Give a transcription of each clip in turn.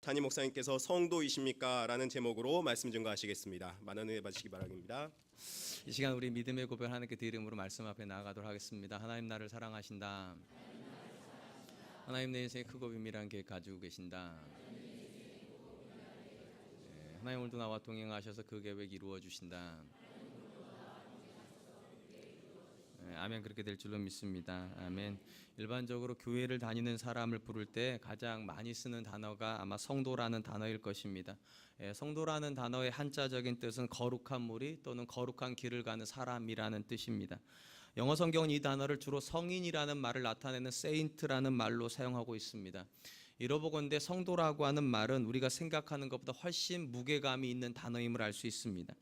담임 목사님께서 성도이십니까? 라는 제목으로 말씀 증거하시겠습니다. 많은 은혜 받으시기 바랍니다. 이 시간 우리 믿음의 고백 하나님께 드림으로 말씀 앞에 나아가도록 하겠습니다. 하나님 나를 사랑하신다. 하나님 내 인생에 크고 비밀한 계획 가지고 계신다. 하나님 오늘도 나와 동행하셔서 그 계획 이루어 주신다. 아멘. 그렇게 될 줄로 믿습니다. 아멘. 일반적으로 교회를 다니는 사람을 부를 때 가장 많이 쓰는 단어가 아마 성도라는 단어일 것입니다. 성도라는 단어의 한자적인 뜻은 거룩한 무리 또는 거룩한 길을 가는 사람이라는 뜻입니다. 영어 성경은 이 단어를 주로 성인이라는 말을 나타내는 saint라는 말로 사용하고 있습니다. 이러보건대 성도라고 하는 말은 우리가 생각하는 것보다 훨씬 무게감이 있는 단어임을 알 수 있습니다.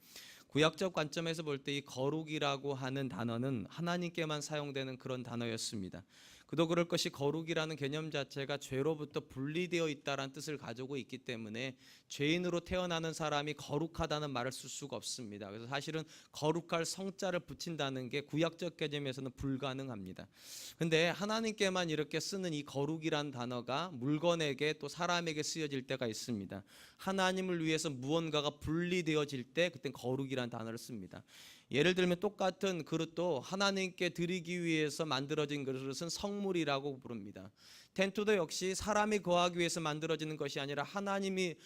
구약적 관점에서 볼 때 이 거룩이라고 하는 단어는 하나님께만 사용되는 그런 단어였습니다. 그도 그럴 것이 거룩이라는 개념 자체가 죄로부터 분리되어 있다는 뜻을 가지고 있기 때문에 죄인으로 태어나는 사람이 거룩하다는 말을 쓸 수가 없습니다. 그래서 사실은 거룩할 성자를 붙인다는 게 구약적 개념에서는 불가능합니다. 근데 하나님께만 이렇게 쓰는 이 거룩이란 단어가 물건에게 또 사람에게 쓰여질 때가 있습니다. 하나님을 위해서 무언가가 분리되어질 때 그땐 거룩이란 단어를 씁니다. 예를 들면 똑같은 그릇도 하나님께 드리기 위해서 만들어진 그릇은 성물이라고 부릅니다. 텐트도 역시 사람이 거하기 위해서 만들어지는 것이 아니라 하나님을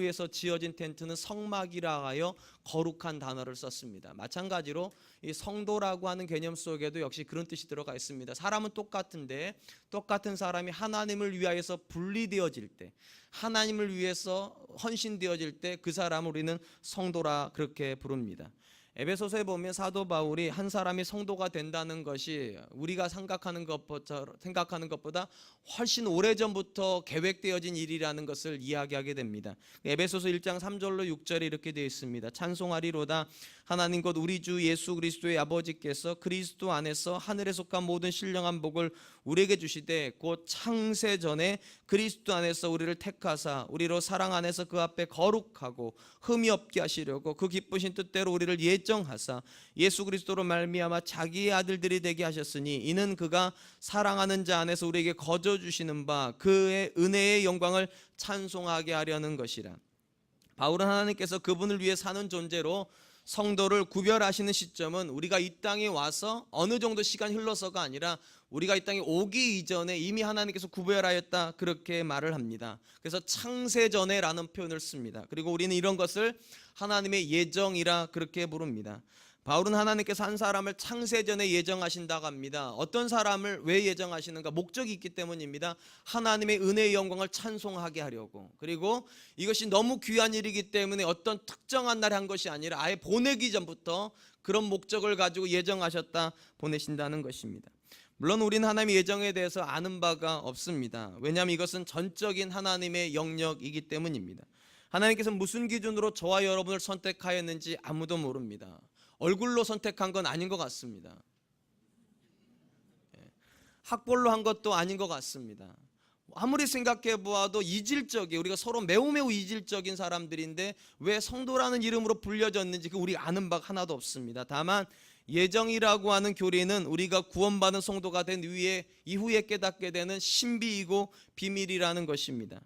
위해서 지어진 텐트는 성막이라 하여 거룩한 단어를 썼습니다. 마찬가지로 이 성도라고 하는 개념 속에도 역시 그런 뜻이 들어가 있습니다. 사람은 똑같은데 똑같은 사람이 하나님을 위하여서 분리되어질 때, 하나님을 위해서 헌신되어질 때 그 사람을 우리는 성도라 그렇게 부릅니다. 에베소서에 보면 사도 바울이 한 사람이 성도가 된다는 것이 우리가 생각하는 것보다 훨씬 오래전부터 계획되어진 일이라는 것을 이야기하게 됩니다. 에베소서 1장 3절로 6절에 이렇게 되어 있습니다. 찬송하리로다 하나님 곧 우리 주 예수 그리스도의 아버지께서 그리스도 안에서 하늘에 속한 모든 신령한 복을 우리에게 주시되 곧 창세 전에 그리스도 안에서 우리를 택하사 우리로 사랑 안에서 그 앞에 거룩하고 흠이 없게 하시려고 그 기쁘신 뜻대로 우리를 예정하사 예수 그리스도로 말미암아 자기의 아들들이 되게 하셨으니 이는 그가 사랑하는 자 안에서 우리에게 거저 주시는 바 그의 은혜의 영광을 찬송하게 하려는 것이라. 바울은 하나님께서 그분을 위해 사는 존재로 성도를 구별하시는 시점은 우리가 이 땅에 와서 어느 정도 시간이 흘러서가 아니라 우리가 이 땅에 오기 이전에 이미 하나님께서 구별하였다 그렇게 말을 합니다. 그래서 창세전에라는 표현을 씁니다. 그리고 우리는 이런 것을 하나님의 예정이라 그렇게 부릅니다. 바울은 하나님께서 한 사람을 창세전에 예정하신다고 합니다. 어떤 사람을 왜 예정하시는가? 목적이 있기 때문입니다. 하나님의 은혜의 영광을 찬송하게 하려고. 그리고 이것이 너무 귀한 일이기 때문에 어떤 특정한 날에 한 것이 아니라 아예 보내기 전부터 그런 목적을 가지고 예정하셨다 보내신다는 것입니다. 물론 우리는 하나님의 예정에 대해서 아는 바가 없습니다. 왜냐하면 이것은 전적인 하나님의 영역이기 때문입니다. 하나님께서 무슨 기준으로 저와 여러분을 선택하였는지 아무도 모릅니다. 얼굴로 선택한 건 아닌 것 같습니다. 학벌로 한 것도 아닌 것 같습니다. 아무리 생각해 보아도 우리가 서로 매우 이질적인 사람들인데 왜 성도라는 이름으로 불려졌는지 우리가 아는 바가 하나도 없습니다. 다만 예정이라고 하는 교리는 우리가 구원받은 성도가 된 이후에 깨닫게 되는 신비이고 비밀이라는 것입니다.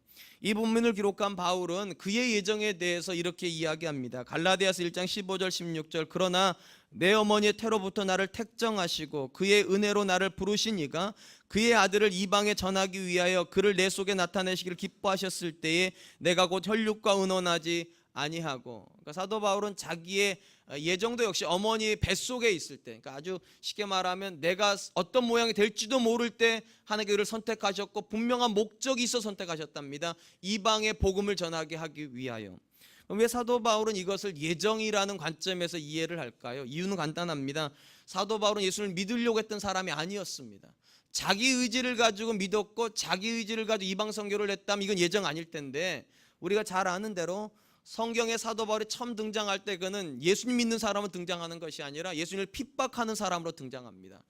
이 본문을 기록한 바울은 그의 예정에 대해서 이렇게 이야기합니다. 갈라디아서 1장 15절 16절 그러나 내 어머니의 태로부터 나를 택정하시고 그의 은혜로 나를 부르신 이가 그의 아들을 이방에 전하기 위하여 그를 내 속에 나타내시기를 기뻐하셨을 때에 내가 곧 혈육과 의논하지 아니하고. 그러니까 사도 바울은 자기의 예정도 역시 어머니의 뱃속에 있을 때, 그러니까 아주 쉽게 말하면 내가 어떤 모양이 될지도 모를 때 하나님께서 그를 선택하셨고 분명한 목적이 있어 선택하셨답니다. 이방의 복음을 전하게 하기 위하여. 그럼 왜 사도 바울은 이것을 예정이라는 관점에서 이해를 할까요? 이유는 간단합니다. 사도 바울은 예수를 믿으려고 했던 사람이 아니었습니다. 자기 의지를 가지고 믿었고 자기 의지를 가지고 이방 선교를 했다면 이건 예정 아닐 텐데, 우리가 잘 아는 대로 성경에 사도 바울이 처음 등장할 때 그는 예수님 믿는 사람으로 등장하는 것이 아니라 예수님을 핍박하는 사람으로 등장합니다.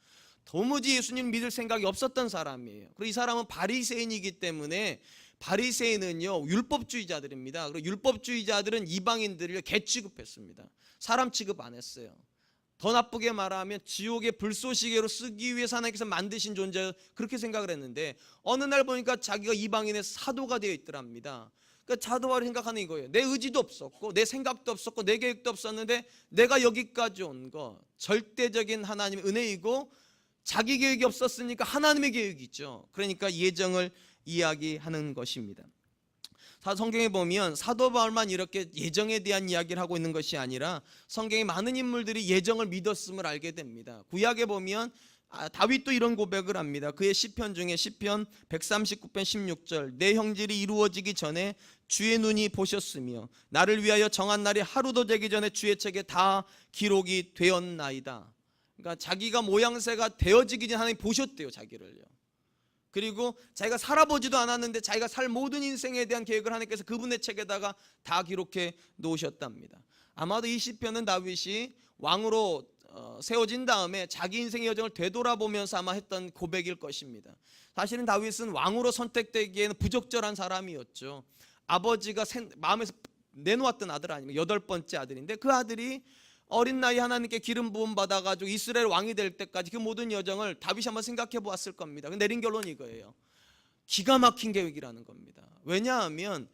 도무지 예수님 믿을 생각이 없었던 사람이에요. 그리고 이 사람은 바리새인이기 때문에 바리새인은요 율법주의자들입니다. 그리고 율법주의자들은 이방인들을 개 취급했습니다. 사람 취급 안 했어요. 더 나쁘게 말하면 지옥의 불쏘시개로 쓰기 위해서 하나님께서 만드신 존재, 그렇게 생각을 했는데 어느 날 보니까 자기가 이방인의 사도가 되어 있더랍니다. 그러니까 사도가 생각하는 이거예요. 내 의지도 없었고 내 생각도 없었고 내 계획도 없었는데 내가 여기까지 온 거 절대적인 하나님의 은혜이고, 자기 계획이 없었으니까 하나님의 계획이죠. 그러니까 예정을 이야기하는 것입니다. 성경에 보면 사도 바울만 이렇게 예정에 대한 이야기를 하고 있는 것이 아니라 성경에 많은 인물들이 예정을 믿었음을 알게 됩니다. 구약에 보면 다윗도 이런 고백을 합니다. 그의 시편 중에 시편 139편 16절, 내 형질이 이루어지기 전에 주의 눈이 보셨으며 나를 위하여 정한 날이 하루도 되기 전에 주의 책에 다 기록이 되었나이다. 그러니까 자기가 모양새가 되어지기 전에 하나님 보셨대요, 자기를요. 그리고 자기가 살아보지도 않았는데 자기가 살 모든 인생에 대한 계획을 하나님께서 그분의 책에다가 다 기록해 놓으셨답니다. 아마도 이 시편은 다윗이 왕으로 세워진 다음에 자기 인생의 여정을 되돌아보면서 아마 했던 고백일 것입니다. 사실은 다윗은 왕으로 선택되기에는 부적절한 사람이었죠. 아버지가 마음에서 내놓았던 아들 아닙니까? 8번째 아들인데 그 아들이 어린 나이 하나님께 기름 부음 받아가지고 이스라엘 왕이 될 때까지 그 모든 여정을 다윗이 한번 생각해 보았을 겁니다. 내린 결론이 이거예요. 기가 막힌 계획이라는 겁니다. 왜냐하면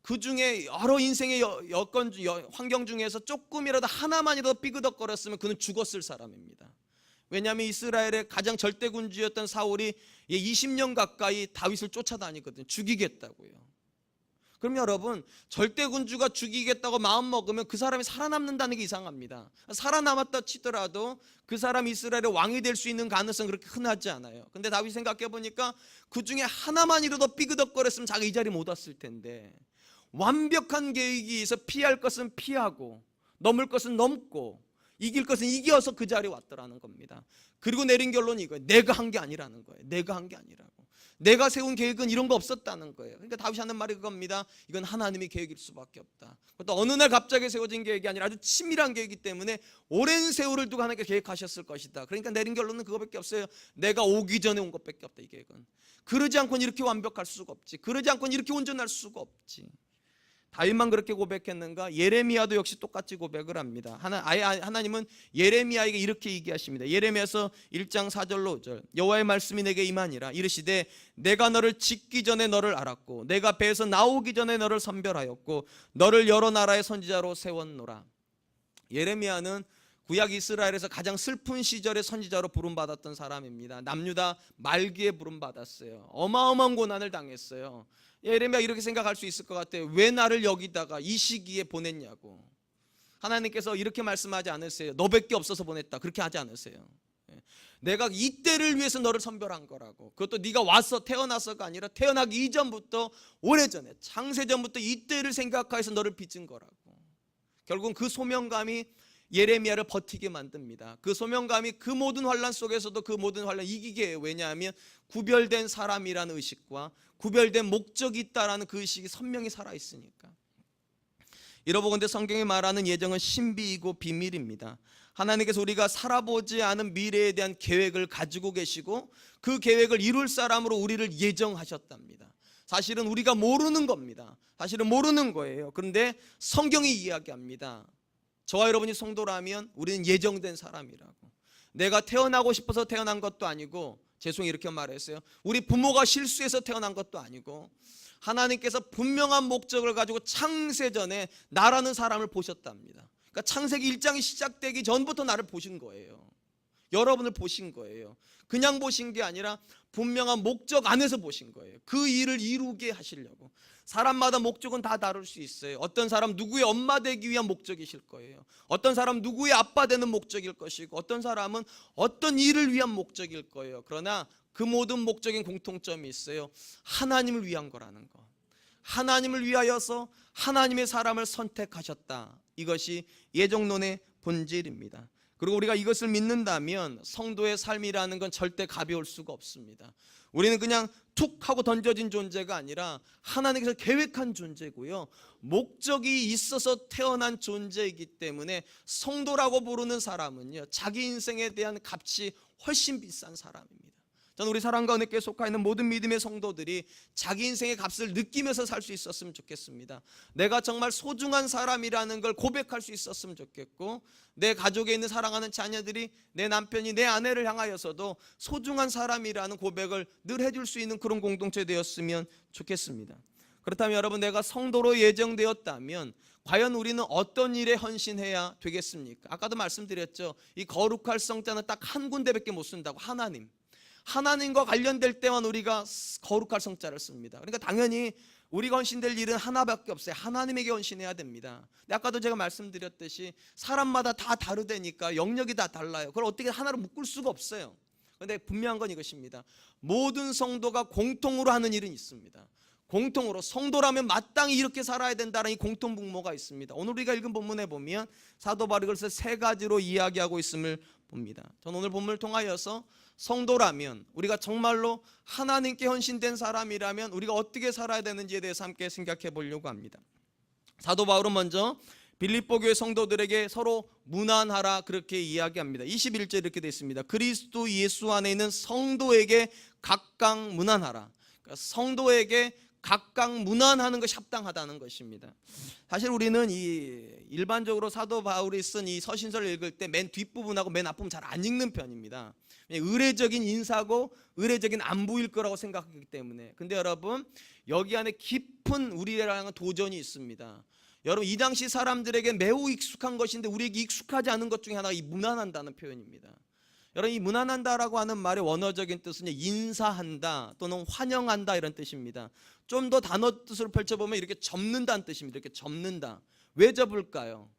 그 중에 여러 인생의 여건, 환경 중에서 조금이라도 하나만이라도 삐그덕거렸으면 그는 죽었을 사람입니다. 왜냐하면 이스라엘의 가장 절대군주였던 사울이 20년 가까이 다윗을 쫓아다니거든요. 죽이겠다고요. 그럼 여러분, 절대군주가 죽이겠다고 마음먹으면 그 사람이 살아남는다는 게 이상합니다. 살아남았다 치더라도 그 사람이 이스라엘의 왕이 될 수 있는 가능성은 그렇게 흔하지 않아요. 근데 다윗이 생각해 보니까 그 중에 하나만이라도 삐그덕거렸으면 자기가 이 자리 못 왔을 텐데, 완벽한 계획이 있어 피할 것은 피하고 넘을 것은 넘고 이길 것은 이겨서 그 자리에 왔더라는 겁니다. 그리고 내린 결론이 이거예요. 내가 한 게 아니라는 거예요. 내가 한 게 아니라고. 내가 세운 계획은 이런 거 없었다는 거예요. 그러니까 다윗이 하는 말이 그겁니다. 이건 하나님의 계획일 수밖에 없다. 그것도 어느 날 갑자기 세워진 계획이 아니라 아주 치밀한 계획이기 때문에 오랜 세월을 두고 하나님께 계획하셨을 것이다. 그러니까 내린 결론은 그거밖에 없어요. 내가 오기 전에 온 것밖에 없다, 이 계획은. 그러지 않고는 이렇게 완벽할 수가 없지. 그러지 않고는 이렇게 온전할 수가 없지. 다윗만 그렇게 고백했는가? 예레미야도 역시 똑같이 고백을 합니다. 하나님은 예레미야에게 이렇게 얘기하십니다. 예레미야서 1장 4절로 5절, 여호와의 말씀이 내게 임하니라. 이르시되 내가 너를 짓기 전에 너를 알았고 내가 배에서 나오기 전에 너를 선별하였고 너를 여러 나라의 선지자로 세웠노라. 예레미야는 구약 이스라엘에서 가장 슬픈 시절의 선지자로 부름받았던 사람입니다. 남유다 말기에 부름받았어요. 어마어마한 고난을 당했어요. 예레미야 이렇게 생각할 수 있을 것 같아요. 왜 나를 여기다가 이 시기에 보냈냐고. 하나님께서 이렇게 말씀하지 않으세요. 너밖에 없어서 보냈다, 그렇게 하지 않으세요. 내가 이때를 위해서 너를 선별한 거라고. 그것도 네가 와서 태어나서가 아니라 태어나기 이전부터, 오래전에 창세전부터 이때를 생각해서 너를 빚은 거라고. 결국은 그 소명감이 예레미야를 버티게 만듭니다. 그 소명감이 그 모든 환난 속에서도 그 모든 환난 이기게 해요. 왜냐하면 구별된 사람이라는 의식과 구별된 목적이 있다라는 그 의식이 선명히 살아있으니까. 이러보건대 성경이 말하는 예정은 신비이고 비밀입니다. 하나님께서 우리가 살아보지 않은 미래에 대한 계획을 가지고 계시고 그 계획을 이룰 사람으로 우리를 예정하셨답니다. 사실은 우리가 모르는 겁니다. 사실은 모르는 거예요. 그런데 성경이 이야기합니다. 저와 여러분이 성도라면 우리는 예정된 사람이라고. 내가 태어나고 싶어서 태어난 것도 아니고, 죄송히 이렇게 말했어요. 우리 부모가 실수해서 태어난 것도 아니고, 하나님께서 분명한 목적을 가지고 창세전에 나라는 사람을 보셨답니다. 그러니까 창세기 1장이 시작되기 전부터 나를 보신 거예요. 여러분을 보신 거예요. 그냥 보신 게 아니라 분명한 목적 안에서 보신 거예요. 그 일을 이루게 하시려고. 사람마다 목적은 다 다를 수 있어요. 어떤 사람 누구의 엄마 되기 위한 목적이실 거예요. 어떤 사람 누구의 아빠 되는 목적일 것이고, 어떤 사람은 어떤 일을 위한 목적일 거예요. 그러나 그 모든 목적인 공통점이 있어요. 하나님을 위한 거라는 것. 하나님을 위하여서 하나님의 사람을 선택하셨다. 이것이 예정론의 본질입니다. 그리고 우리가 이것을 믿는다면 성도의 삶이라는 건 절대 가벼울 수가 없습니다. 우리는 그냥 툭 하고 던져진 존재가 아니라 하나님께서 계획한 존재고요, 목적이 있어서 태어난 존재이기 때문에 성도라고 부르는 사람은요, 자기 인생에 대한 값이 훨씬 비싼 사람입니다. 저는 우리 사랑과 은혜교회에 속하 있는 모든 믿음의 성도들이 자기 인생의 값을 느끼면서 살 수 있었으면 좋겠습니다. 내가 정말 소중한 사람이라는 걸 고백할 수 있었으면 좋겠고, 내 가족에 있는 사랑하는 자녀들이 내 남편이 내 아내를 향하여서도 소중한 사람이라는 고백을 늘 해줄 수 있는 그런 공동체 되었으면 좋겠습니다. 그렇다면 여러분, 내가 성도로 예정되었다면 과연 우리는 어떤 일에 헌신해야 되겠습니까? 아까도 말씀드렸죠. 이 거룩할 성자는 딱 한 군데밖에 못 쓴다고. 하나님과 관련될 때만 우리가 거룩할 성자를 씁니다. 그러니까 당연히 우리가 헌신될 일은 하나밖에 없어요. 하나님에게 헌신해야 됩니다. 근데 아까도 제가 말씀드렸듯이 사람마다 다 다르다니까, 영역이 다 달라요. 그걸 어떻게 하나로 묶을 수가 없어요. 그런데 분명한 건 이것입니다. 모든 성도가 공통으로 하는 일은 있습니다. 공통으로 성도라면 마땅히 이렇게 살아야 된다는 이 공통분모가 있습니다. 오늘 우리가 읽은 본문에 보면 사도 바울이 그것을 세 가지로 이야기하고 있음을 봅니다. 저는 오늘 본문을 통하여서 성도라면, 우리가 정말로 하나님께 헌신된 사람이라면 우리가 어떻게 살아야 되는지에 대해서 함께 생각해 보려고 합니다. 사도 바울은 먼저 빌립보 교회 성도들에게 서로 문안하라 그렇게 이야기합니다. 21절 이렇게 되어 있습니다. 그리스도 예수 안에 있는 성도에게 각각 문안하라. 그러니까 성도에게 각각 문안하는 것이 합당하다는 것입니다. 사실 우리는 일반적으로 사도 바울이 쓴 이 서신서를 읽을 때 맨 뒷부분하고 맨 앞부분 잘 안 읽는 편입니다. 의례적인 인사고 의례적인 안부일 거라고 생각하기 때문에. 근데 여러분, 여기 안에 깊은 우리랑 도전이 있습니다. 여러분, 이 당시 사람들에게 매우 익숙한 것인데 우리에게 익숙하지 않은 것 중에 하나가 이 문안한다는 표현입니다. 여러분, 이 문안한다라고 하는 말의 원어적인 뜻은 인사한다 또는 환영한다 이런 뜻입니다. 좀 더 단어 뜻으로 펼쳐보면 이렇게 접는다는 뜻입니다. 이렇게 접는다. 왜 접을까요?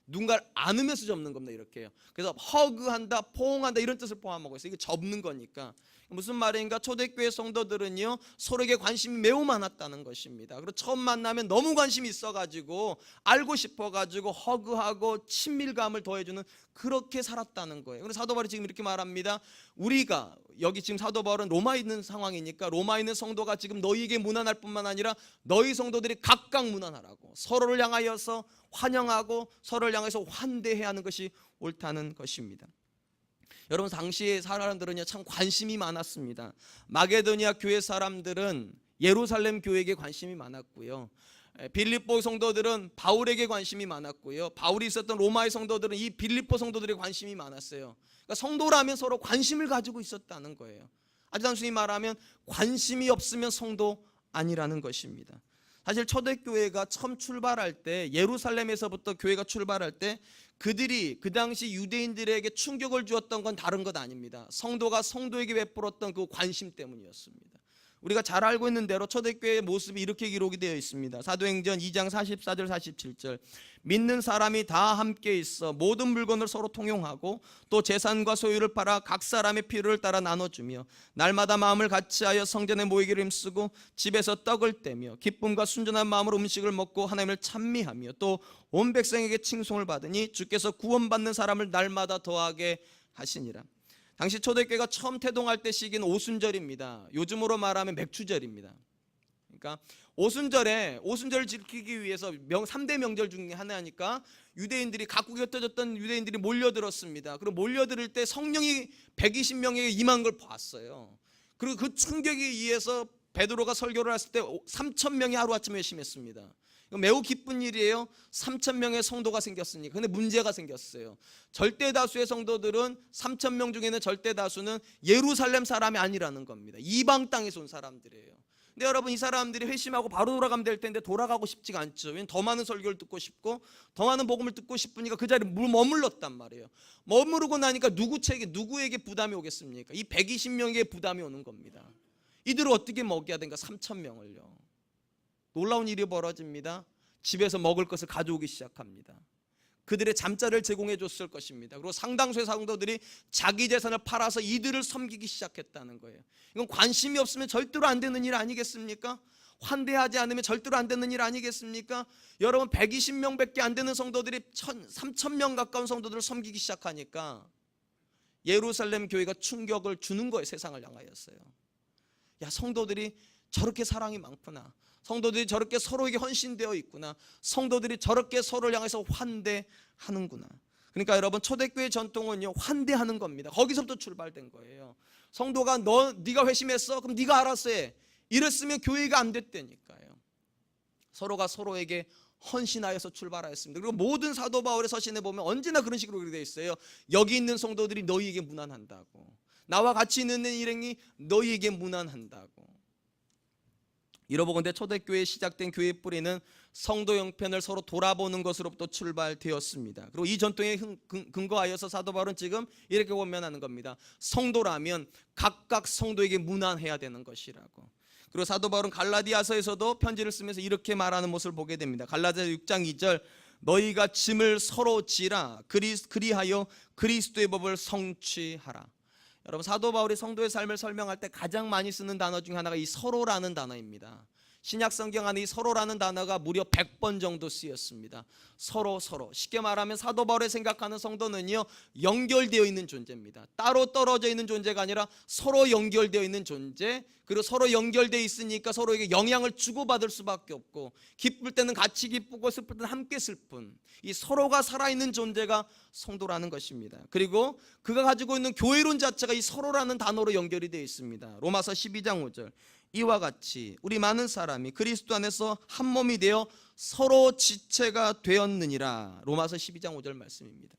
누군가를 안으면서 접는 겁니다. 이렇게요. 그래서 허그한다, 포옹한다 이런 뜻을 포함하고 있어요. 이게 접는 거니까. 무슨 말인가? 초대교회 성도들은요, 서로에게 관심이 매우 많았다는 것입니다. 그리고 처음 만나면 너무 관심이 있어가지고 알고 싶어가지고 허그하고 친밀감을 더해주는, 그렇게 살았다는 거예요. 그래서 사도 바울이 지금 이렇게 말합니다. 우리가 여기 지금 사도 바울은 로마에 있는 상황이니까 로마에 있는 성도가 지금 너희에게 문안할 뿐만 아니라 너희 성도들이 각각 문안하라고, 서로를 향하여서 환영하고 서로를 향해서 환대해야 하는 것이 옳다는 것입니다. 여러분, 당시의 사람들은요 참 관심이 많았습니다. 마게도니아 교회 사람들은 예루살렘 교회에게 관심이 많았고요, 빌립보 성도들은 바울에게 관심이 많았고요, 바울이 있었던 로마의 성도들은 이 빌립보 성도들에게 관심이 많았어요. 그러니까 성도라면 서로 관심을 가지고 있었다는 거예요. 아주 단순히 말하면 관심이 없으면 성도 아니라는 것입니다. 사실 초대교회가 처음 출발할 때, 예루살렘에서부터 교회가 출발할 때 그들이 그 당시 유대인들에게 충격을 주었던 건 다른 것 아닙니다. 성도가 성도에게 베풀었던 그 관심 때문이었습니다. 우리가 잘 알고 있는 대로 초대교회의 모습이 이렇게 기록이 되어 있습니다. 사도행전 2장 44절 47절. 믿는 사람이 다 함께 있어 모든 물건을 서로 통용하고 또 재산과 소유를 팔아 각 사람의 필요를 따라 나눠주며 날마다 마음을 같이하여 성전에 모이기를 힘쓰고 집에서 떡을 떼며 기쁨과 순전한 마음으로 음식을 먹고 하나님을 찬미하며 또 온 백성에게 칭송을 받으니 주께서 구원받는 사람을 날마다 더하게 하시니라. 당시 초대교회가 처음 태동할 때 시기는 오순절입니다. 요즘으로 말하면 맥추절입니다. 그러니까 오순절을 지키기 위해서 3대 명절 중에 하나니까 유대인들이, 각국에 흩어졌던 유대인들이 몰려들었습니다. 그리고 몰려들 때 성령이 120명에게 임한 걸 봤어요. 그리고 그 충격에 의해서 베드로가 설교를 했을 때 3,000명이 하루아침에 회심했습니다. 매우 기쁜 일이에요. 3,000명의 성도가 생겼으니까. 근데 문제가 생겼어요. 절대 다수의 성도들은, 3,000명 중에는 절대 다수는 예루살렘 사람이 아니라는 겁니다. 이방 땅에서 온 사람들이에요. 근데 여러분, 이 사람들이 회심하고 바로 돌아가면 될 텐데 돌아가고 싶지가 않죠. 왜냐하면 더 많은 설교를 듣고 싶고 더 많은 복음을 듣고 싶으니까 그 자리에 머물렀단 말이에요. 머무르고 나니까 누구에게 부담이 오겠습니까? 이 120명에게 부담이 오는 겁니다. 이들을 어떻게 먹여야 되는가? 3,000명을요. 놀라운 일이 벌어집니다. 집에서 먹을 것을 가져오기 시작합니다. 그들의 잠자리를 제공해 줬을 것입니다. 그리고 상당수의 성도들이 자기 재산을 팔아서 이들을 섬기기 시작했다는 거예요. 이건 관심이 없으면 절대로 안 되는 일 아니겠습니까? 환대하지 않으면 절대로 안 되는 일 아니겠습니까? 여러분, 120명밖에 안 되는 성도들이 3,000명 가까운 성도들을 섬기기 시작하니까 예루살렘 교회가 충격을 주는 거예요. 세상을 향하였어요. 야, 성도들이 저렇게 사랑이 많구나. 성도들이 저렇게 서로에게 헌신되어 있구나. 성도들이 저렇게 서로를 향해서 환대하는구나. 그러니까 여러분, 초대교회 전통은요, 환대하는 겁니다. 거기서부터 출발된 거예요. 성도가 네가 회심했어? 그럼 네가 알아서 해. 이랬으면 교회가 안 됐다니까요. 서로가 서로에게 헌신하여서 출발하였습니다. 그리고 모든 사도 바울의 서신에 보면 언제나 그런 식으로 되어 있어요. 여기 있는 성도들이 너희에게 문안한다고. 나와 같이 있는 일행이 너희에게 문안한다고. 이러보건대 초대교회에 시작된 교회의 뿌리는 성도 형편을 서로 돌아보는 것으로부터 출발되었습니다. 그리고 이 전통에 근거하여서 사도 바울은 지금 이렇게 권면하는 겁니다. 성도라면 각각 성도에게 문안해야 되는 것이라고. 그리고 사도 바울은 갈라디아서에서도 편지를 쓰면서 이렇게 말하는 모습을 보게 됩니다. 갈라디아서 6장 2절 너희가 짐을 서로 지라 그리하여 그리스도의 법을 성취하라. 여러분 사도 바울이 성도의 삶을 설명할 때 가장 많이 쓰는 단어 중에 하나가 이 서로라는 단어입니다. 신약 성경 안에 이 서로라는 단어가 무려 100번 정도 쓰였습니다. 서로. 쉽게 말하면 사도 바울이 생각하는 성도는요, 연결되어 있는 존재입니다. 따로 떨어져 있는 존재가 아니라 서로 연결되어 있는 존재. 그리고 서로 연결되어 있으니까 서로에게 영향을 주고받을 수밖에 없고, 기쁠 때는 같이 기쁘고 슬플 때는 함께 슬픈 이 서로가 살아있는 존재가 성도라는 것입니다. 그리고 그가 가지고 있는 교회론 자체가 이 서로라는 단어로 연결이 되어 있습니다. 로마서 12장 5절 이와 같이 우리 많은 사람이 그리스도 안에서 한 몸이 되어 서로 지체가 되었느니라. 로마서 12장 5절 말씀입니다.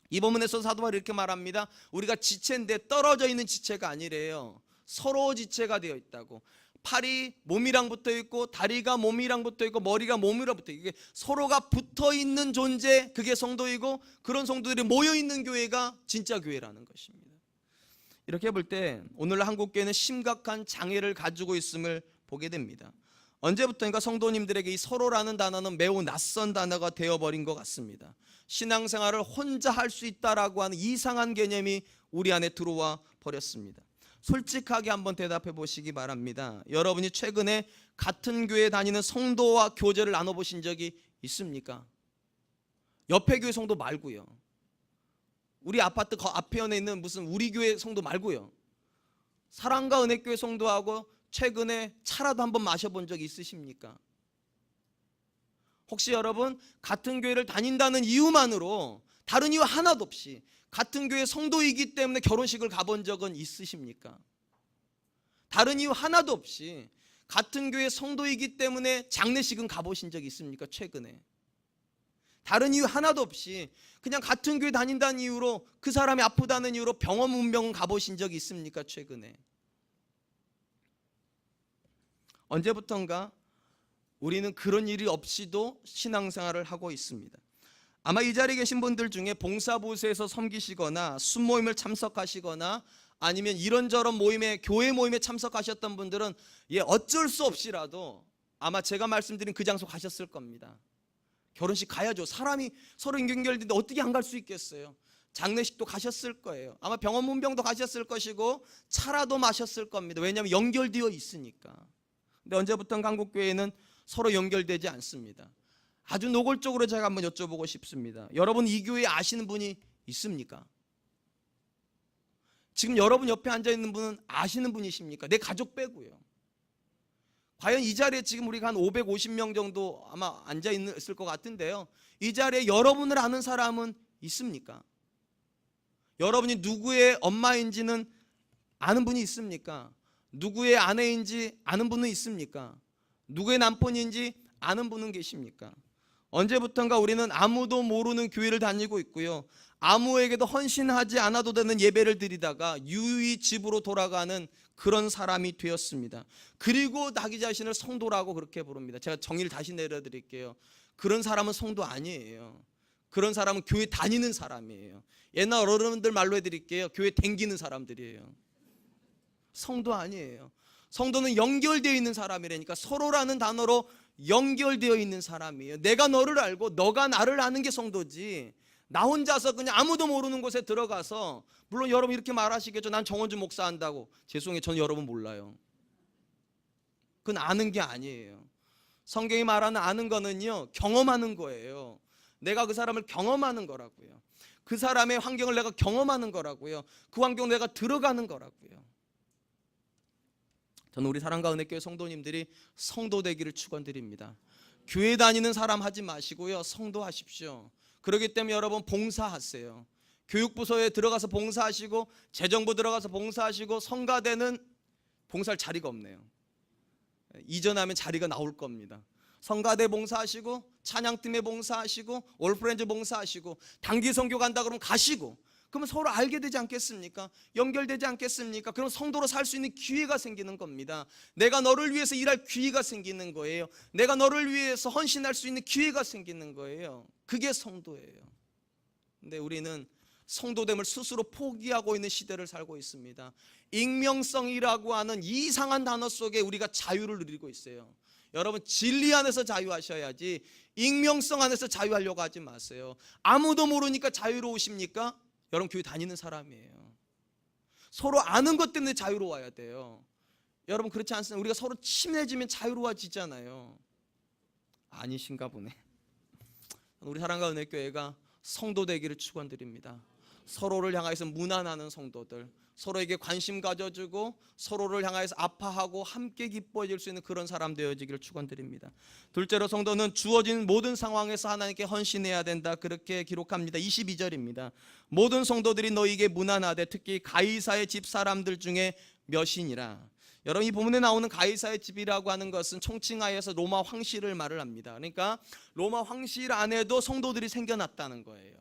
이 본문에서 사도 바울이 이렇게 말합니다. 우리가 지체인데 떨어져 있는 지체가 아니래요. 서로 지체가 되어 있다고. 팔이 몸이랑 붙어 있고 다리가 몸이랑 붙어 있고 머리가 몸이랑 붙어 있고, 이게 서로가 붙어 있는 존재, 그게 성도이고 그런 성도들이 모여 있는 교회가 진짜 교회라는 것입니다. 이렇게 볼 때 오늘 한국교회는 심각한 장애를 가지고 있음을 보게 됩니다. 언제부터인가 성도님들에게 이 서로라는 단어는 매우 낯선 단어가 되어버린 것 같습니다. 신앙생활을 혼자 할 수 있다라고 하는 이상한 개념이 우리 안에 들어와 버렸습니다. 솔직하게 한번 대답해 보시기 바랍니다. 여러분이 최근에 같은 교회 다니는 성도와 교제를 나눠보신 적이 있습니까? 옆에 교회 성도 말고요. 우리 아파트 앞에 있는 무슨 우리 교회 성도 말고요. 사랑과 은혜교회 성도하고 최근에 차라도 한번 마셔본 적 있으십니까? 혹시 여러분 같은 교회를 다닌다는 이유만으로 다른 이유 하나도 없이 같은 교회 성도이기 때문에 결혼식을 가본 적은 있으십니까? 다른 이유 하나도 없이 같은 교회 성도이기 때문에 장례식은 가보신 적 있습니까? 최근에 다른 이유 하나도 없이 그냥 같은 교회 다닌다는 이유로 그 사람이 아프다는 이유로 병원 문병원 가보신 적이 있습니까? 최근에 언제부턴가 우리는 그런 일이 없이도 신앙생활을 하고 있습니다. 아마 이 자리에 계신 분들 중에 봉사부서에서 섬기시거나 순모임을 참석하시거나 아니면 이런저런 모임에 교회 모임에 참석하셨던 분들은 어쩔 수 없이라도 아마 제가 말씀드린 그 장소 가셨을 겁니다. 결혼식 가야죠. 사람이 서로 연결되는데 어떻게 안 갈 수 있겠어요? 장례식도 가셨을 거예요. 아마 병원 문병도 가셨을 것이고 차라도 마셨을 겁니다. 왜냐하면 연결되어 있으니까. 근데 언제부턴가 한국교회는 서로 연결되지 않습니다. 아주 노골적으로 제가 한번 여쭤보고 싶습니다. 여러분 이 교회 아시는 분이 있습니까? 지금 여러분 옆에 앉아있는 분은 아시는 분이십니까? 내 가족 빼고요. 과연 이 자리에 지금 우리가 한 550명 정도 아마 앉아있을 것 같은데요, 이 자리에 여러분을 아는 사람은 있습니까? 여러분이 누구의 엄마인지는 아는 분이 있습니까? 누구의 아내인지 아는 분은 있습니까? 누구의 남편인지 아는 분은 계십니까? 언제부턴가 우리는 아무도 모르는 교회를 다니고 있고요, 아무에게도 헌신하지 않아도 되는 예배를 드리다가 유유히 집으로 돌아가는 그런 사람이 되었습니다. 그리고 자기 자신을 성도라고 그렇게 부릅니다. 제가 정의를 다시 내려드릴게요. 그런 사람은 성도 아니에요. 그런 사람은 교회 다니는 사람이에요. 옛날 어른들 말로 해드릴게요. 교회 댕기는 사람들이에요. 성도 아니에요. 성도는 연결되어 있는 사람이라니까. 서로라는 단어로 연결되어 있는 사람이에요. 내가 너를 알고 너가 나를 아는 게 성도지, 나 혼자서 그냥 아무도 모르는 곳에 들어가서, 물론 여러분 이렇게 말하시겠죠. 난 정원주 목사 한다고. 죄송해요. 저는 여러분 몰라요. 그건 아는 게 아니에요. 성경이 말하는 아는 거는요, 경험하는 거예요. 내가 그 사람을 경험하는 거라고요. 그 사람의 환경을 내가 경험하는 거라고요. 그 환경 내가 들어가는 거라고요. 저는 우리 사랑과 은혜교회 성도님들이 성도 되기를 축원드립니다. 교회 다니는 사람 하지 마시고요, 성도 하십시오. 그렇기 때문에 여러분 봉사하세요. 교육부서에 들어가서 봉사하시고 재정부 들어가서 봉사하시고 성가대는 봉사할 자리가 없네요. 이전하면 자리가 나올 겁니다. 성가대 봉사하시고 찬양팀에 봉사하시고 올프렌즈 봉사하시고 단기 선교 간다 그러면 가시고, 그러면 서로 알게 되지 않겠습니까? 연결되지 않겠습니까? 그럼 성도로 살 수 있는 기회가 생기는 겁니다. 내가 너를 위해서 일할 기회가 생기는 거예요. 내가 너를 위해서 헌신할 수 있는 기회가 생기는 거예요. 그게 성도예요. 근데 우리는 성도됨을 스스로 포기하고 있는 시대를 살고 있습니다. 익명성이라고 하는 이상한 단어 속에 우리가 자유를 누리고 있어요. 여러분, 진리 안에서 자유하셔야지 익명성 안에서 자유하려고 하지 마세요. 아무도 모르니까 자유로우십니까? 여러분, 교회 다니는 사람이에요. 서로 아는 것 때문에 자유로워야 돼요. 여러분, 그렇지 않습니까? 우리가 서로 친해지면 자유로워지잖아요. 아니신가 보네. 우리 사랑과 은혜교회가 성도 되기를 축원드립니다. 서로를 향해서 무난하는 성도들, 서로에게 관심 가져주고 서로를 향해서 아파하고 함께 기뻐질 수 있는 그런 사람 되어지기를 축원드립니다. 둘째로, 성도는 주어진 모든 상황에서 하나님께 헌신해야 된다, 그렇게 기록합니다. 22절입니다. 모든 성도들이 너희에게 무난하되 특히 가이사의 집 사람들 중에 몇이니라. 여러분, 이 본문에 나오는 가이사의 집이라고 하는 것은 총칭하여서 로마 황실을 말을 합니다. 그러니까 로마 황실 안에도 성도들이 생겨났다는 거예요.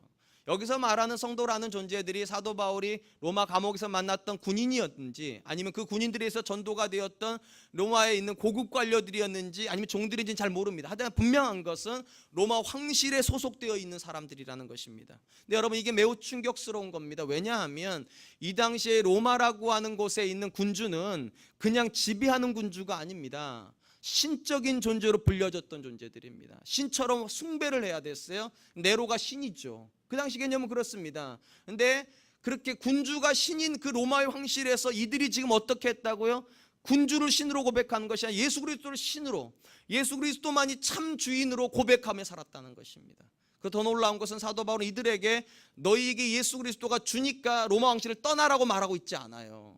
여기서 말하는 성도라는 존재들이 사도 바울이 로마 감옥에서 만났던 군인이었는지, 아니면 그 군인들에서 전도가 되었던 로마에 있는 고급 관료들이었는지, 아니면 종들인지는 잘 모릅니다. 하지만 분명한 것은 로마 황실에 소속되어 있는 사람들이라는 것입니다. 근데 여러분, 이게 매우 충격스러운 겁니다. 왜냐하면 이 당시에 로마라고 하는 곳에 있는 군주는 그냥 지배하는 군주가 아닙니다. 신적인 존재로 불려졌던 존재들입니다. 신처럼 숭배를 해야 됐어요. 네로가 신이죠. 그 당시 개념은 그렇습니다. 근데 그렇게 군주가 신인 그 로마의 황실에서 이들이 지금 어떻게 했다고요? 군주를 신으로 고백하는 것이 아니라 예수 그리스도를 신으로, 예수 그리스도만이 참 주인으로 고백하며 살았다는 것입니다. 그 더 놀라운 것은 사도 바울은 이들에게 너희에게 예수 그리스도가 주니까 로마 황실을 떠나라고 말하고 있지 않아요.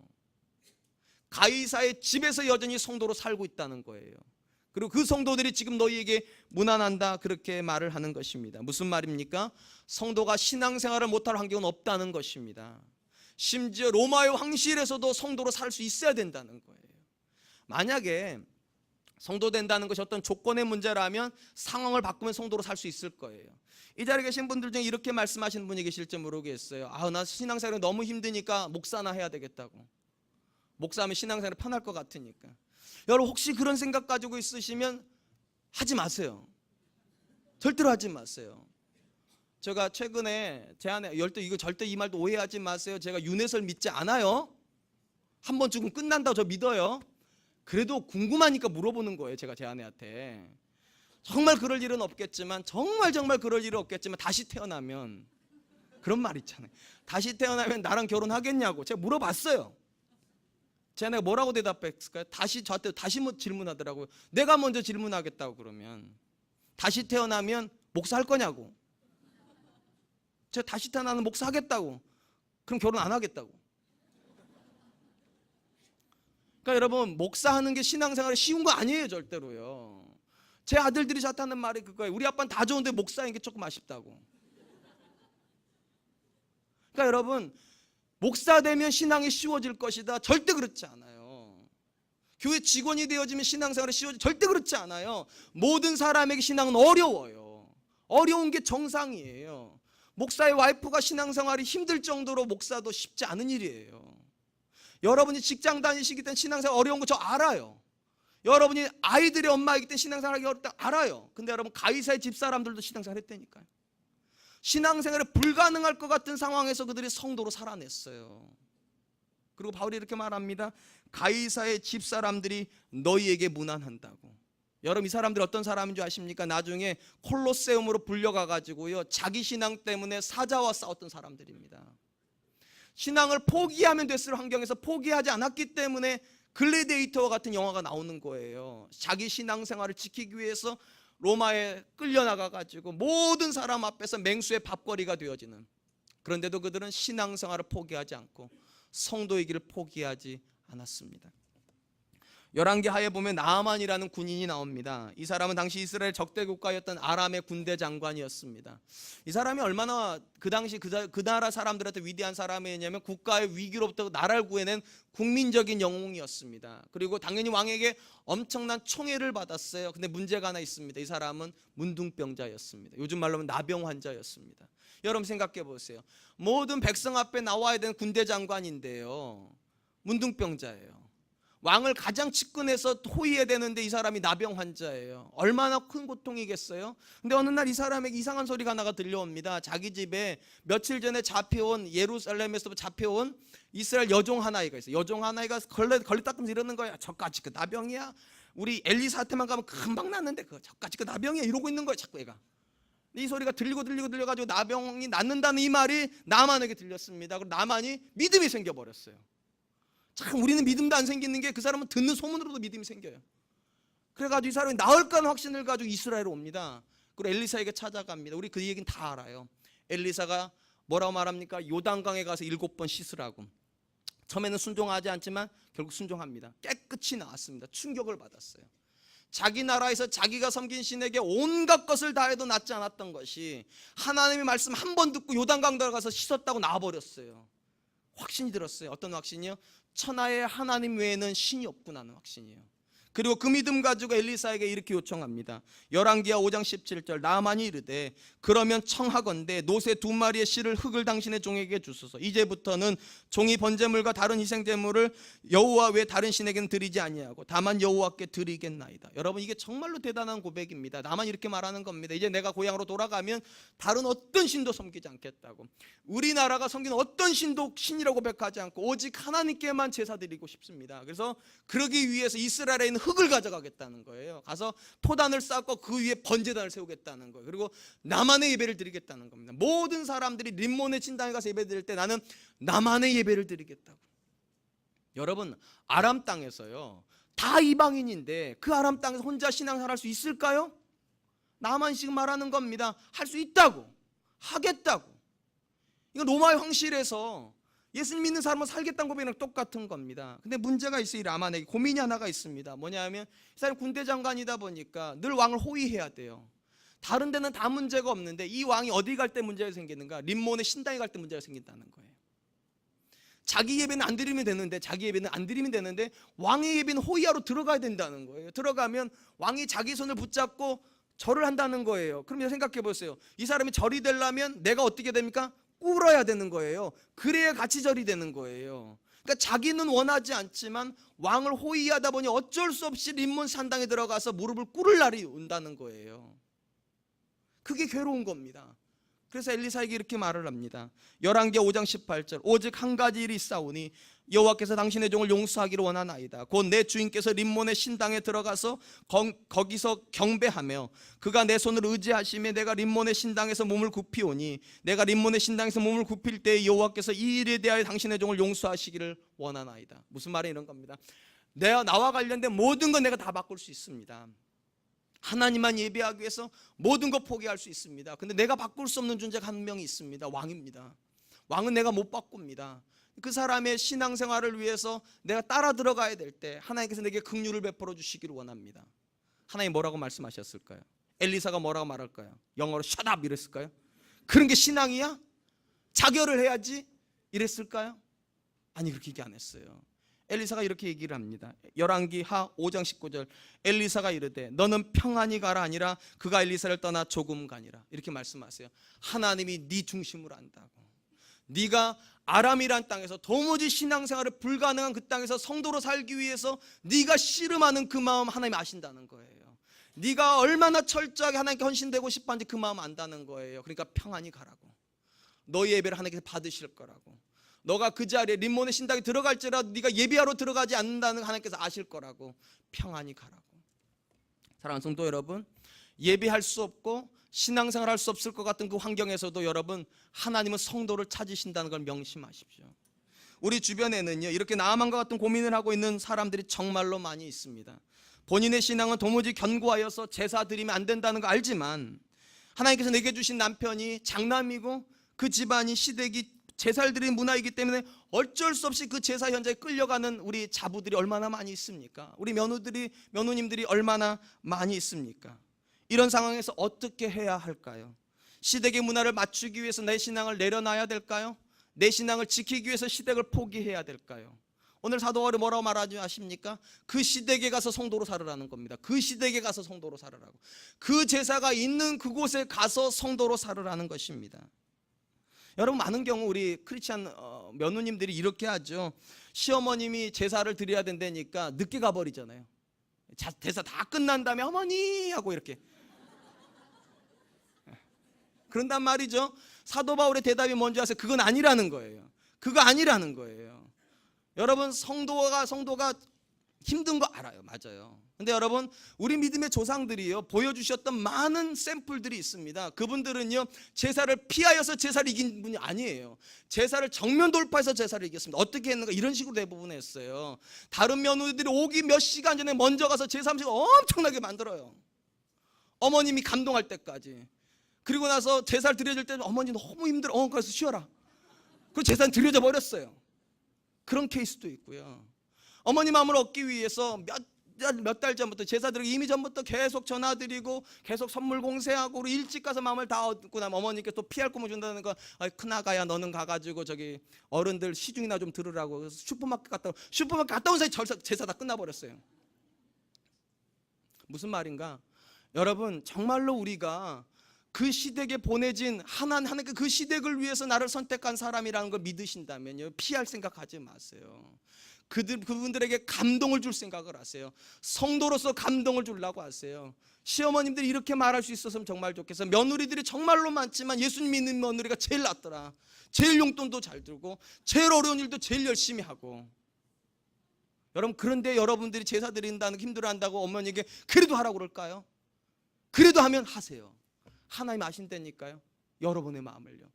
가이사의 집에서 여전히 성도로 살고 있다는 거예요. 그리고 그 성도들이 지금 너희에게 무난한다, 그렇게 말을 하는 것입니다. 무슨 말입니까? 성도가 신앙생활을 못할 환경은 없다는 것입니다. 심지어 로마의 황실에서도 성도로 살 수 있어야 된다는 거예요. 만약에 성도 된다는 것이 어떤 조건의 문제라면 상황을 바꾸면 성도로 살 수 있을 거예요. 이 자리에 계신 분들 중에 이렇게 말씀하시는 분이 계실지 모르겠어요. 나 신앙생활이 너무 힘드니까 목사나 해야 되겠다고. 목사하면 신앙생활이 편할 것 같으니까. 여러분, 혹시 그런 생각 가지고 있으시면 하지 마세요. 절대로 하지 마세요. 제가 최근에 제 안에 이거 절대 이 말도 오해하지 마세요. 제가 윤회설 믿지 않아요. 한 번 죽으면 끝난다고 저 믿어요. 그래도 궁금하니까 물어보는 거예요. 제가 제 아내한테. 정말 그럴 일은 없겠지만, 정말 그럴 일은 없겠지만 다시 태어나면, 그런 말 있잖아요. 다시 태어나면 나랑 결혼하겠냐고 제가 물어봤어요. 제 아내가 뭐라고 대답했을까요? 저한테 다시 질문하더라고요. 내가 먼저 질문하겠다고. 그러면 다시 태어나면 목사할 거냐고. 제가 다시 태어나면 목사하겠다고. 그럼 결혼 안 하겠다고. 그러니까 여러분, 목사하는 게 신앙생활이 쉬운 거 아니에요, 절대로요. 제 아들들이 저한테 하는 말이 그거예요. 우리 아빠는 다 좋은데 목사인 게 조금 아쉽다고. 그러니까 여러분, 목사 되면 신앙이 쉬워질 것이다, 절대 그렇지 않아요. 교회 직원이 되어지면 신앙생활이 쉬워질, 절대 그렇지 않아요. 모든 사람에게 신앙은 어려워요. 어려운 게 정상이에요. 목사의 와이프가 신앙생활이 힘들 정도로 목사도 쉽지 않은 일이에요. 여러분이 직장 다니시기 때문에 신앙생활 어려운 거 저 알아요. 여러분이 아이들의 엄마이기 때문에 신앙생활 하기 어렵다 알아요. 근데 여러분, 가이사의 집사람들도 신앙생활 했다니까요. 신앙생활이 불가능할 것 같은 상황에서 그들이 성도로 살아냈어요. 그리고 바울이 이렇게 말합니다. 가이사의 집사람들이 너희에게 무난한다고. 여러분, 이 사람들이 어떤 사람인 줄 아십니까? 나중에 콜로세움으로 불려가가지고요, 자기 신앙 때문에 사자와 싸웠던 사람들입니다. 신앙을 포기하면 됐을 환경에서 포기하지 않았기 때문에 글래디에이터와 같은 영화가 나오는 거예요. 자기 신앙생활을 지키기 위해서 로마에 끌려나가가지고 모든 사람 앞에서 맹수의 밥거리가 되어지는, 그런데도 그들은 신앙생활을 포기하지 않고 성도의 길을 포기하지 않았습니다. 열왕기하에 보면 나아만이라는 군인이 나옵니다. 이 사람은 당시 이스라엘 적대 국가였던 아람의 군대 장관이었습니다. 이 사람이 얼마나 그 당시 그 나라 사람들한테 위대한 사람이었냐면 국가의 위기로부터 나라를 구해낸 국민적인 영웅이었습니다. 그리고 당연히 왕에게 엄청난 총애를 받았어요. 근데 문제가 하나 있습니다. 이 사람은 문둥병자였습니다. 요즘 말로 하면 나병 환자였습니다. 여러분 생각해 보세요. 모든 백성 앞에 나와야 되는 군대 장관인데요, 문둥병자예요. 왕을 가장 측근해서 호위해야 되는데 이 사람이 나병 환자예요. 얼마나 큰 고통이겠어요? 근데 어느 날 이 사람에게 이상한 소리가 하나가 들려옵니다. 자기 집에 며칠 전에 잡혀온, 예루살렘에서 잡혀온 이스라엘 여종 하나이가 있어요. 여종 하나이가 걸레 닦으면서 이러는 거야. 저까지 그 나병이야? 우리 엘리사한테만 가면 금방 낫는데 저까지 그 나병이야? 이러고 있는 거야 자꾸 애가. 이 소리가 들려가지고 나병이 낫는다는 이 말이 나만에게 들렸습니다. 그리고 나만이 믿음이 생겨버렸어요. 참 우리는 믿음도 안 생기는 게 그 사람은 듣는 소문으로도 믿음이 생겨요. 그래가지고 이 사람이 나을까 하는 확신을 가지고 이스라엘에 옵니다. 그리고 엘리사에게 찾아갑니다. 우리 그 얘기는 다 알아요. 엘리사가 뭐라고 말합니까? 요단강에 가서 7번 씻으라고. 처음에는 순종하지 않지만 결국 순종합니다. 깨끗이 나왔습니다. 충격을 받았어요. 자기 나라에서 자기가 섬긴 신에게 온갖 것을 다해도 낫지 않았던 것이 하나님의 말씀 한 번 듣고 요단강 들어가서 씻었다고 나와버렸어요. 확신이 들었어요. 어떤 확신이요? 천하의 하나님 외에는 신이 없구나 하는 확신이에요. 그리고 그 믿음 가지고 엘리사에게 이렇게 요청합니다. 열왕기하 5장 17절 나아만이 이르되 그러면 청하건대 노새 2마리의 실을 흙을 당신의 종에게 주소서. 이제부터는 종이 번제물과 다른 희생제물을 여호와 외 다른 신에게는 드리지 아니하고 다만 여호와께 드리겠나이다. 여러분 이게 정말로 대단한 고백입니다. 나만 이렇게 말하는 겁니다. 이제 내가 고향으로 돌아가면 다른 어떤 신도 섬기지 않겠다고. 우리나라가 섬기는 어떤 신도 신이라고 고백하지 않고 오직 하나님께만 제사 드리고 싶습니다. 그래서 그러기 위해서 이스라엘에 있는 흙을 가져가겠다는 거예요. 가서 토단을 쌓고 그 위에 번제단을 세우겠다는 거예요. 그리고 나만의 예배를 드리겠다는 겁니다. 모든 사람들이 림몬의 진당에 가서 예배 드릴 때 나는 나만의 예배를 드리겠다고. 여러분 아람 땅에서요 다 이방인인데 그 아람 땅에서 혼자 신앙생활 할 수 있을까요? 나만 지금 말하는 겁니다. 할 수 있다고, 하겠다고. 이거 로마의 황실에서 예수님 믿는 사람은 살겠다는 고백이랑 똑같은 겁니다. 근데 문제가 있어요. 이 라만에게 고민이 하나가 있습니다. 뭐냐면 이 사람 군대 장관이다 보니까 늘 왕을 호위해야 돼요. 다른 데는 다 문제가 없는데 이 왕이 어디 갈 때 문제가 생기는가? 림몬의 신당에 갈 때 문제가 생긴다는 거예요. 자기 예배는 안 드리면 되는데 왕의 예배는 호위하러 들어가야 된다는 거예요. 들어가면 왕이 자기 손을 붙잡고 절을 한다는 거예요. 그럼 생각해 보세요. 이 사람이 절이 되려면 내가 어떻게 됩니까? 꿇어야 되는 거예요. 그래야 같이 절이 되는 거예요. 그러니까 자기는 원하지 않지만 왕을 호위하다 보니 어쩔 수 없이 림몬 산당에 들어가서 무릎을 꿇을 날이 온다는 거예요. 그게 괴로운 겁니다. 그래서 엘리사에게 이렇게 말을 합니다. 열왕기하 5장 18절 오직 한 가지 일이 있사오니 여호와께서 당신의 종을 용서하기를 원하나이다. 곧 내 주인께서 림몬의 신당에 들어가서 거기서 경배하며 그가 내 손을 의지하시며 내가 림몬의 신당에서 몸을 굽히오니 내가 림몬의 신당에서 몸을 굽힐 때 여호와께서 이 일에 대하여 당신의 종을 용서하시기를 원하나이다. 무슨 말이 이런 겁니다. 나와 관련된 모든 건 내가 다 바꿀 수 있습니다. 하나님만 예배하기 위해서 모든 거 포기할 수 있습니다. 근데 내가 바꿀 수 없는 존재가 한 명이 있습니다. 왕입니다. 왕은 내가 못 바꿉니다. 그 사람의 신앙생활을 위해서 내가 따라 들어가야 될 때 하나님께서 내게 긍휼을 베풀어 주시기를 원합니다. 하나님 뭐라고 말씀하셨을까요? 엘리사가 뭐라고 말할까요? 영어로 shut up 이랬을까요? 그런 게 신앙이야? 자결을 해야지 이랬을까요? 아니 그렇게 얘기 안 했어요. 엘리사가 이렇게 얘기를 합니다. 열왕기하 5장 19절 엘리사가 이르되 너는 평안히 가라 아니라 그가 엘리사를 떠나 조금 가니라 이렇게 말씀하세요. 하나님이 네 중심으로 안다고. 네가 아람이란 땅에서 도무지 신앙생활을 불가능한 그 땅에서 성도로 살기 위해서 네가 씨름하는 그 마음 하나님 아신다는 거예요. 네가 얼마나 철저하게 하나님께 헌신되고 싶어하는지 그 마음 안다는 거예요. 그러니까 평안히 가라고. 너의 예배를 하나님께서 받으실 거라고. 너가 그 자리에 림몬의 신당에 들어갈지라도 네가 예배하러 들어가지 않는다는 하나님께서 아실 거라고. 평안히 가라고. 사랑하는 성도 여러분, 예배할 수 없고 신앙생활 할 수 없을 것 같은 그 환경에서도 여러분 하나님은 성도를 찾으신다는 걸 명심하십시오. 우리 주변에는요 이렇게 나아만과 같은 고민을 하고 있는 사람들이 정말로 많이 있습니다. 본인의 신앙은 도무지 견고하여서 제사 드리면 안 된다는 거 알지만 하나님께서 내게 주신 남편이 장남이고 그 집안이 시댁이 제사를 드리는 문화이기 때문에 어쩔 수 없이 그 제사 현장에 끌려가는 우리 자부들이 얼마나 많이 있습니까? 우리 며느님들이 얼마나 많이 있습니까? 이런 상황에서 어떻게 해야 할까요? 시댁의 문화를 맞추기 위해서 내 신앙을 내려놔야 될까요? 내 신앙을 지키기 위해서 시댁을 포기해야 될까요? 오늘 사도 바울이 뭐라고 말하지 아십니까? 그 시댁에 가서 성도로 살으라는 겁니다. 그 시댁에 가서 성도로 살으라고. 그 제사가 있는 그곳에 가서 성도로 살으라는 것입니다. 여러분, 많은 경우 우리 크리스찬 며느님들이 이렇게 하죠. 시어머님이 제사를 드려야 된다니까 늦게 가버리잖아요. 제사 다 끝난 다음에 어머니 하고 이렇게. 그런단 말이죠. 사도 바울의 대답이 뭔지 아세요? 그건 아니라는 거예요. 그거 아니라는 거예요. 여러분, 성도가 힘든 거 알아요. 맞아요. 근데 여러분, 우리 믿음의 조상들이요 보여주셨던 많은 샘플들이 있습니다. 그분들은요 제사를 피하여서 제사를 이긴 분이 아니에요. 제사를 정면 돌파해서 제사를 이겼습니다. 어떻게 했는가? 이런 식으로 대부분 했어요. 다른 며느리들이 오기 몇 시간 전에 먼저 가서 제사 음식을 엄청나게 만들어요. 어머님이 감동할 때까지. 그리고 나서 제사를 드려줄 때는 어머니 너무 힘들어. 그래서 쉬어라. 그리고 제사는 드려져 버렸어요. 그런 케이스도 있고요. 어머니 마음을 얻기 위해서 몇 달 전부터 제사 드리고 이미 전부터 계속 전화드리고 계속 선물 공세하고 우리 일찍 가서 마음을 다 얻고 나면 어머니께 또 피할 꿈을 준다는 거. 큰아가야 너는 가가지고 저기 어른들 시중이나 좀 들으라고. 그래서 슈퍼마켓 갔다 온 사이 제사 다 끝나버렸어요. 무슨 말인가? 여러분, 정말로 우리가 그 시댁에 보내진 하나님께 그 시댁을 위해서 나를 선택한 사람이라는 걸 믿으신다면요 피할 생각하지 마세요. 그분들에게 감동을 줄 생각을 하세요. 성도로서 감동을 주려고 하세요. 시어머님들이 이렇게 말할 수 있었으면 정말 좋겠어요. 며느리들이 정말로 많지만 예수님 믿는 며느리가 제일 낫더라. 제일 용돈도 잘 들고 제일 어려운 일도 제일 열심히 하고. 여러분, 그런데 여러분들이 제사 드린다는 힘들어한다고 어머니에게 그래도 하라고 그럴까요? 그래도 하면 하세요. 하나님 아신다니까요. 여러분의 마음을요.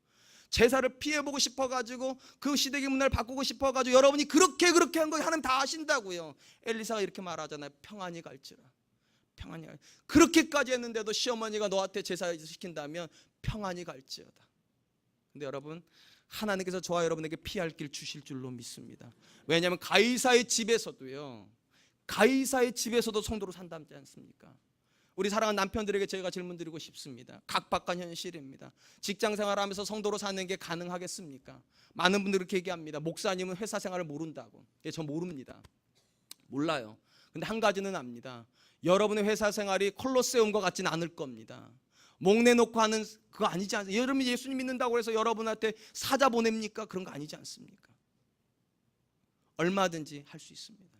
제사를 피해보고 싶어가지고 그 시댁의 문화를 바꾸고 싶어가지고 여러분이 그렇게 한 거 하나님 다 아신다고요. 엘리사가 이렇게 말하잖아요. 평안히 갈지라. 평안히 갈. 그렇게까지 했는데도 시어머니가 너한테 제사 시킨다면 평안히 갈지어다. 근데 여러분, 하나님께서 저와 여러분에게 피할 길 주실 줄로 믿습니다. 왜냐하면 가이사의 집에서도 성도로 산다지 않습니까? 우리 사랑하는 남편들에게 제가 질문 드리고 싶습니다. 각박한 현실입니다. 직장 생활하면서 성도로 사는 게 가능하겠습니까? 많은 분들이 그렇게 얘기합니다. 목사님은 회사 생활을 모른다고. 저 모릅니다. 몰라요. 근데 한 가지는 압니다. 여러분의 회사 생활이 콜로세움과 같지는 않을 겁니다. 목 내놓고 하는 그거 아니지 않습니까? 여러분이 예수님 믿는다고 해서 여러분한테 사자 보냅니까? 그런 거 아니지 않습니까? 얼마든지 할 수 있습니다.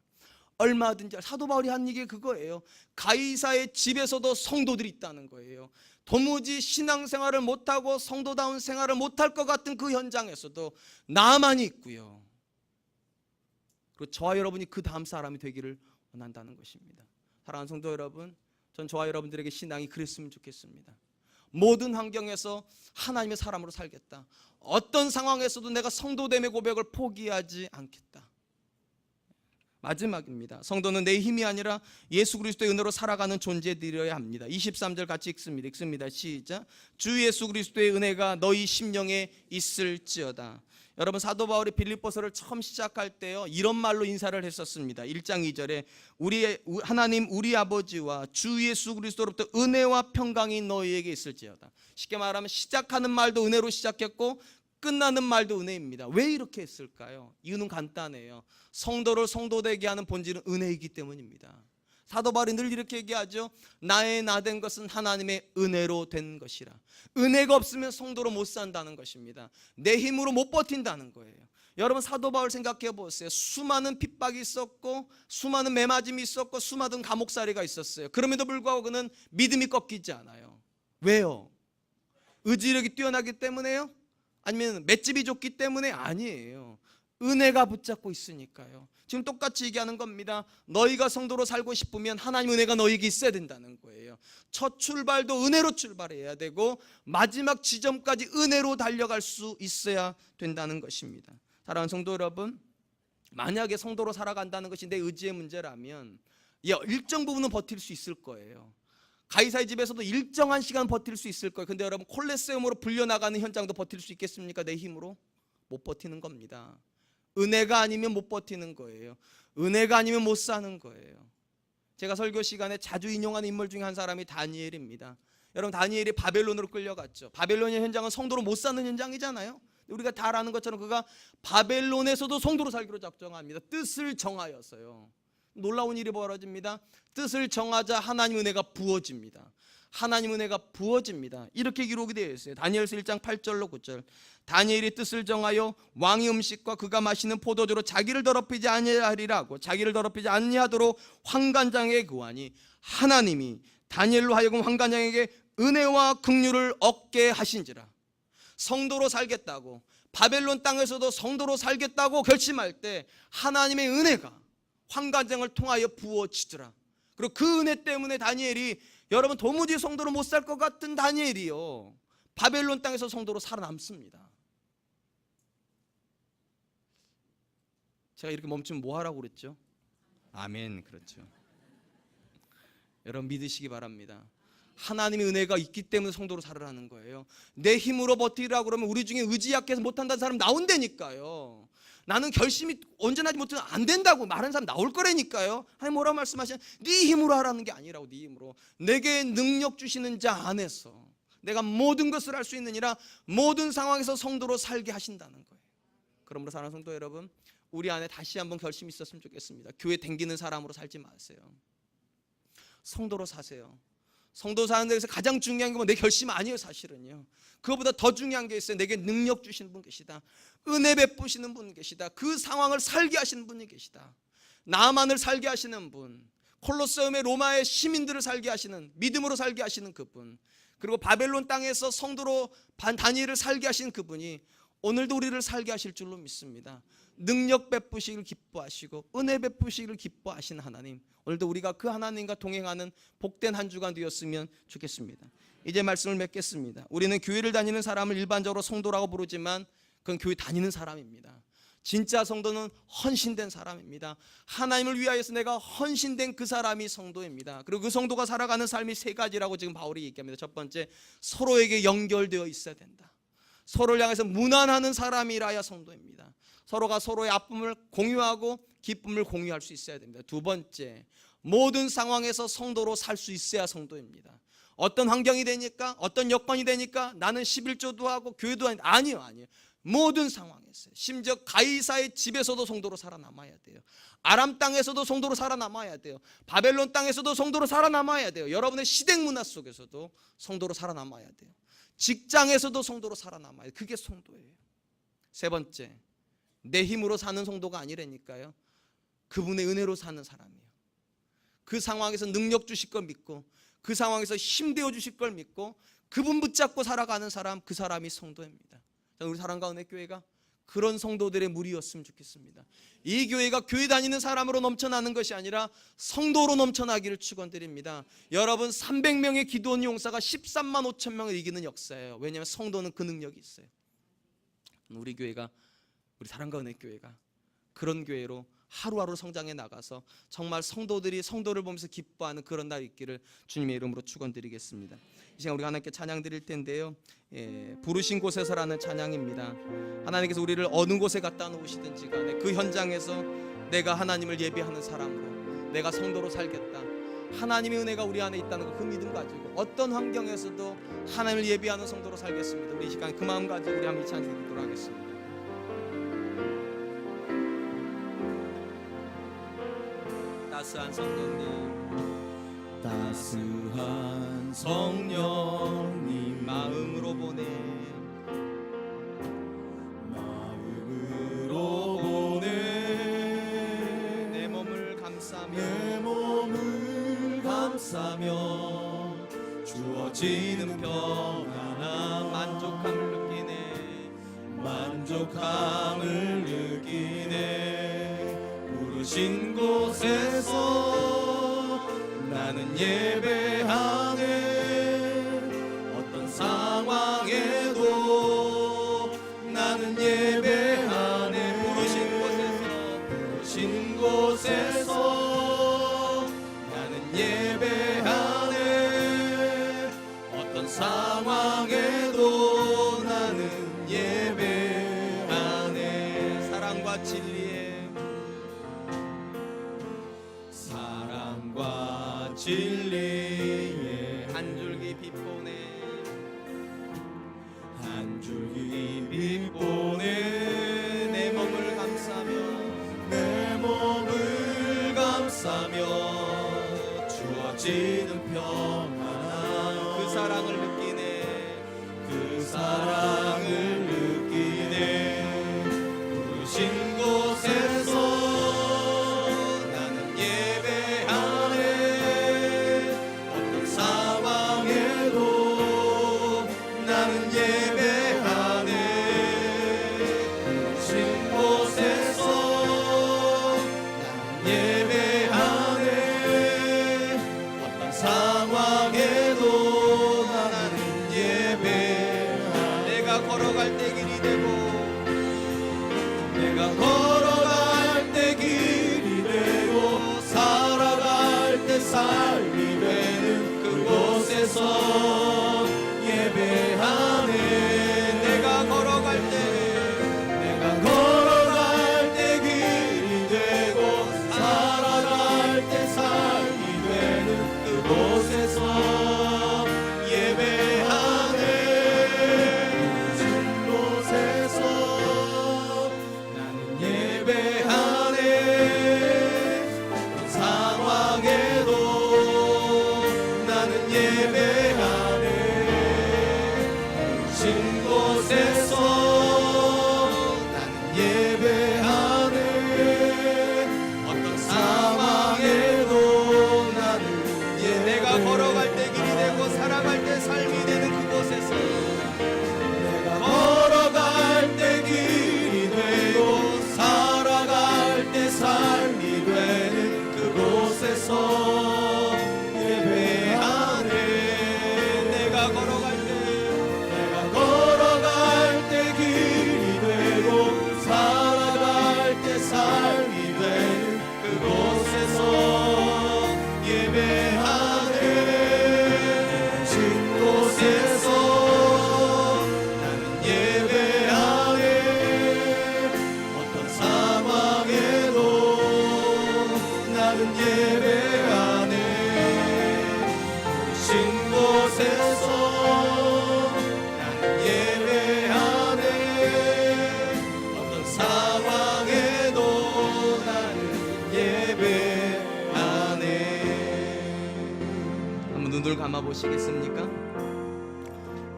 얼마든지. 사도 바울이 한 얘기 그거예요. 가이사의 집에서도 성도들이 있다는 거예요. 도무지 신앙생활을 못하고 성도다운 생활을 못할 것 같은 그 현장에서도 나만이 있고요. 그리고 저와 여러분이 그 다음 사람이 되기를 원한다는 것입니다. 사랑하는 성도 여러분, 전 저와 여러분들에게 신앙이 그랬으면 좋겠습니다. 모든 환경에서 하나님의 사람으로 살겠다. 어떤 상황에서도 내가 성도됨의 고백을 포기하지 않겠다. 마지막입니다. 성도는 내 힘이 아니라 예수 그리스도의 은혜로 살아가는 존재들이어야 합니다. 23절 같이 읽습니다. 시작. 주 예수 그리스도의 은혜가 너희 심령에 있을지어다. 여러분, 사도 바울이 빌립보서를 처음 시작할 때요 이런 말로 인사를 했었습니다. 1장 2절에 하나님 우리 아버지와 주 예수 그리스도로부터 은혜와 평강이 너희에게 있을지어다. 쉽게 말하면 시작하는 말도 은혜로 시작했고 끝나는 말도 은혜입니다. 왜 이렇게 했을까요? 이유는 간단해요. 성도를 성도되게 하는 본질은 은혜이기 때문입니다. 사도 바울이 늘 이렇게 얘기하죠. 나의 나 된 것은 하나님의 은혜로 된 것이라. 은혜가 없으면 성도로 못 산다는 것입니다. 내 힘으로 못 버틴다는 거예요. 여러분, 사도 바울 생각해 보세요. 수많은 핍박이 있었고 수많은 매맞음이 있었고 수많은 감옥살이가 있었어요. 그럼에도 불구하고 그는 믿음이 꺾이지 않아요. 왜요? 의지력이 뛰어나기 때문에요? 아니면 맷집이 좋기 때문에? 아니에요. 은혜가 붙잡고 있으니까요. 지금 똑같이 얘기하는 겁니다. 너희가 성도로 살고 싶으면 하나님 은혜가 너희에게 있어야 된다는 거예요. 첫 출발도 은혜로 출발해야 되고 마지막 지점까지 은혜로 달려갈 수 있어야 된다는 것입니다. 사랑하는 성도 여러분, 만약에 성도로 살아간다는 것이 내 의지의 문제라면 일정 부분은 버틸 수 있을 거예요. 가이사의 집에서도 일정한 시간 버틸 수 있을 거예요. 근데 여러분, 콜레세움으로 불려나가는 현장도 버틸 수 있겠습니까? 내 힘으로? 못 버티는 겁니다. 은혜가 아니면 못 버티는 거예요. 은혜가 아니면 못 사는 거예요. 제가 설교 시간에 자주 인용하는 인물 중에 한 사람이 다니엘입니다. 여러분, 다니엘이 바벨론으로 끌려갔죠. 바벨론의 현장은 성도로 못 사는 현장이잖아요. 우리가 다 아는 것처럼 그가 바벨론에서도 성도로 살기로 작정합니다. 뜻을 정하였어요. 놀라운 일이 벌어집니다. 뜻을 정하자 하나님 은혜가 부어집니다. 하나님 은혜가 부어집니다. 이렇게 기록이 되어 있어요. 다니엘서 1장 8절로 9절. 다니엘이 뜻을 정하여 왕의 음식과 그가 마시는 포도주로 자기를 더럽히지 아니하리라고 자기를 더럽히지 아니하도록 환관장에게 구하니 하나님이 다니엘로 하여금 환관장에게 은혜와 긍휼을 얻게 하신지라. 성도로 살겠다고, 바벨론 땅에서도 성도로 살겠다고 결심할 때 하나님의 은혜가 환관장을 통하여 부어지더라. 그리고 그 은혜 때문에 다니엘이, 여러분, 도무지 성도로 못 살 것 같은 다니엘이요, 바벨론 땅에서 성도로 살아남습니다. 제가 이렇게 멈추면 뭐 하라고 그랬죠? 아멘. 그렇죠. 여러분, 믿으시기 바랍니다. 하나님의 은혜가 있기 때문에 성도로 살으라는 거예요. 내 힘으로 버티라고 그러면 우리 중에 의지 약해서 못한다는 사람 나온다니까요. 나는 결심이 온전하지 못하면 안 된다고 말하는 사람 나올 거라니까요. 하나님 뭐라고 말씀하시냐? 네 힘으로 하라는 게 아니라고. 네 힘으로, 내게 능력 주시는 자 안에서 내가 모든 것을 할 수 있느니라. 모든 상황에서 성도로 살게 하신다는 거예요. 그러므로 사랑하는 성도 여러분, 우리 안에 다시 한번 결심이 있었으면 좋겠습니다. 교회 댕기는 사람으로 살지 마세요. 성도로 사세요. 성도 사는 데서 가장 중요한 게 뭐 내 결심 아니에요. 사실은요, 그거보다 더 중요한 게 있어요. 내게 능력 주시는 분 계시다. 은혜 베푸시는 분 계시다. 그 상황을 살게 하시는 분이 계시다. 나만을 살게 하시는 분, 콜로세움의 로마의 시민들을 살게 하시는, 믿음으로 살게 하시는 그분, 그리고 바벨론 땅에서 성도로 다니엘을 살게 하신 그분이 오늘도 우리를 살게 하실 줄로 믿습니다. 능력 베푸시기를 기뻐하시고 은혜 베푸시기를 기뻐하시는 하나님, 오늘도 우리가 그 하나님과 동행하는 복된 한 주간 되었으면 좋겠습니다. 이제 말씀을 맺겠습니다. 우리는 교회를 다니는 사람을 일반적으로 성도라고 부르지만 그건 교회 다니는 사람입니다. 진짜 성도는 헌신된 사람입니다. 하나님을 위하여서 내가 헌신된 그 사람이 성도입니다. 그리고 그 성도가 살아가는 삶이 세 가지라고 지금 바울이 얘기합니다. 첫 번째, 서로에게 연결되어 있어야 된다. 서로를 향해서 무난하는 사람이라야 성도입니다. 서로가 서로의 아픔을 공유하고 기쁨을 공유할 수 있어야 됩니다. 두 번째, 모든 상황에서 성도로 살 수 있어야 성도입니다. 어떤 환경이 되니까, 어떤 여건이 되니까 나는 11조도 하고 교회도 아니에요. 모든 상황에서, 심지어 가이사의 집에서도 성도로 살아남아야 돼요. 아람 땅에서도 성도로 살아남아야 돼요. 바벨론 땅에서도 성도로 살아남아야 돼요. 여러분의 시댁 문화 속에서도 성도로 살아남아야 돼요. 직장에서도 성도로 살아남아야 돼요. 그게 성도예요. 세 번째, 내 힘으로 사는 성도가 아니라니까요. 그분의 은혜로 사는 사람이에요. 그 상황에서 능력 주실 걸 믿고, 그 상황에서 힘되어 주실 걸 믿고 그분 붙잡고 살아가는 사람, 그 사람이 성도입니다. 우리 사랑과 은혜 교회가 그런 성도들의 무리였으면 좋겠습니다. 이 교회가 교회 다니는 사람으로 넘쳐나는 것이 아니라 성도로 넘쳐나기를 축원드립니다. 여러분, 300명의 기도원 용사가 13만 5천 명을 이기는 역사예요. 왜냐하면 성도는 그 능력이 있어요. 우리 교회가, 우리 사랑과 은혜 교회가 그런 교회로 하루하루 성장해 나가서 정말 성도들이 성도를 보면서 기뻐하는 그런 날 있기를 주님의 이름으로 축원드리겠습니다. 이 시간 우리가 하나님께 찬양 드릴 텐데요, 부르신 곳에서라는 찬양입니다. 하나님께서 우리를 어느 곳에 갖다 놓으시든지 간에 그 현장에서 내가 하나님을 예배하는 사람으로, 내가 성도로 살겠다, 하나님의 은혜가 우리 안에 있다는 그 믿음 가지고 어떤 환경에서도 하나님을 예배하는 성도로 살겠습니다. 우리 이 시간 그 마음 가지고 우리 함께 찬양 드리도록 하겠습니다. 따스한 성령님, 따스한 성령님, 마음으로 보내, 마음으로 보내, 내 몸을 감싸며, 내 몸을 감싸며 주어지는 평안함, 만족함을 느끼네, 만족함을 느끼네. 부르신 곳에서 나는 예배하네. 어떤 상황에도 나는 예배하네. 부르신 곳에서 나는 예배하네. 어떤 상황에도 나는 예배하네. 진리의 사랑과 진리의 한 줄기 빛보내 한 줄기 빛보내 내 몸을 감싸며 내 몸을 감싸며 주어지는 평안함 그 사랑을 느끼네 그 사랑을 느끼네 부르신 곳에서 나는 예배하네 어떤 상황에도 나는 예배하네 부르신 곳에서 나는 예배하네 어떤 상황에도 나는 예배하네 내가 걸어갈 때 길이 되고 내가 걸어갈 때 길이 되고 살아갈 때 삶이 되는 그곳에서 예배하네 내가 걸어갈 때 내가 걸어갈 때 길이 되고 살아갈 때 삶이 되는 그곳에서 예배하네 그 곳에서 나는 예배하네 어떤 상황에도 나는 예배하네 부르신 곳에서 나는 예배하네 어떤 상황에도 나는 내가 걸어갈 때 길이 되고 살아갈 때 삶이 되는 그곳에서 내가 걸어갈 때 길이 되고 살아갈 때 삶이 되는 그곳에서 예배하네 내가 걸어갈 때 내가 걸어갈 때 길이 되고 살아갈 때 삶이 되는 그곳에서 예배하네 진 곳에서 나는 예배하네 어떤 상황에도 나는 예배하네 신 곳에서 나는 예배하네 어떤 상황에도 나는 예배하네 한번 눈을 감아 보시겠습니까?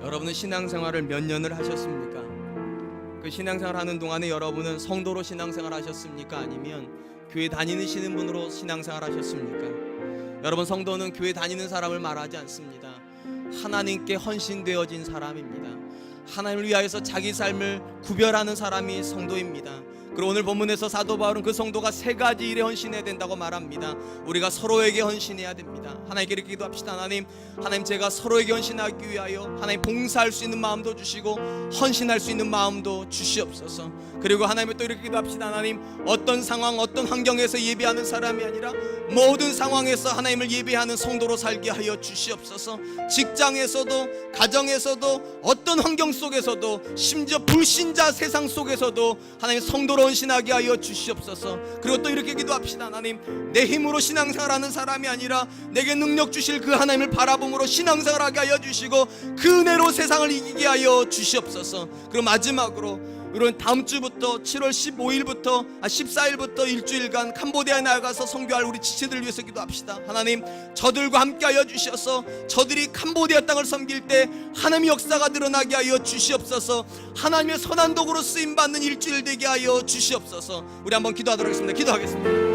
여러분은 신앙생활을 몇 년을 하셨습니까? 그 신앙생활 하는 동안에 여러분은 성도로 신앙생활 하셨습니까? 아니면 교회 다니시는 분으로 신앙생활 하셨습니까? 여러분, 성도는 교회 다니는 사람을 말하지 않습니다. 하나님께 헌신되어진 사람입니다. 하나님을 위하여서 자기 삶을 구별하는 사람이 성도입니다. 그리고 오늘 본문에서 사도 바울은 그 성도가 세 가지 일에 헌신해야 된다고 말합니다. 우리가 서로에게 헌신해야 됩니다. 하나님께 이렇게 기도합시다. 하나님 제가 서로에게 헌신하기 위하여 하나님 봉사할 수 있는 마음도 주시고 헌신할 수 있는 마음도 주시옵소서. 그리고 하나님을 또 이렇게 기도합시다. 하나님, 어떤 상황 어떤 환경에서 예배하는 사람이 아니라 모든 상황에서 하나님을 예배하는 성도로 살게 하여 주시옵소서. 직장에서도 가정에서도 어떤 환경 속에서도 심지어 불신자 세상 속에서도 하나님 성도로 헌신하게 하여 주시옵소서. 그리고 또 이렇게 기도합시다. 하나님, 내 힘으로 신앙생활하는 사람이 아니라 내게 능력 주실 그 하나님을 바라봄으로 신앙생활하게 하여 주시고 그 은혜로 세상을 이기게 하여 주시옵소서. 그리고 마지막으로 우리는 다음 주부터 7월 14일부터 일주일간 캄보디아에 나가서 선교할 우리 지체들을 위해서 기도합시다. 하나님, 저들과 함께 하여 주셔서 저들이 캄보디아 땅을 섬길 때 하나님의 역사가 드러나게 하여 주시옵소서. 하나님의 선한 도구로 쓰임받는 일주일 되게 하여 주시옵소서. 우리 한번 기도하도록 하겠습니다. 기도하겠습니다.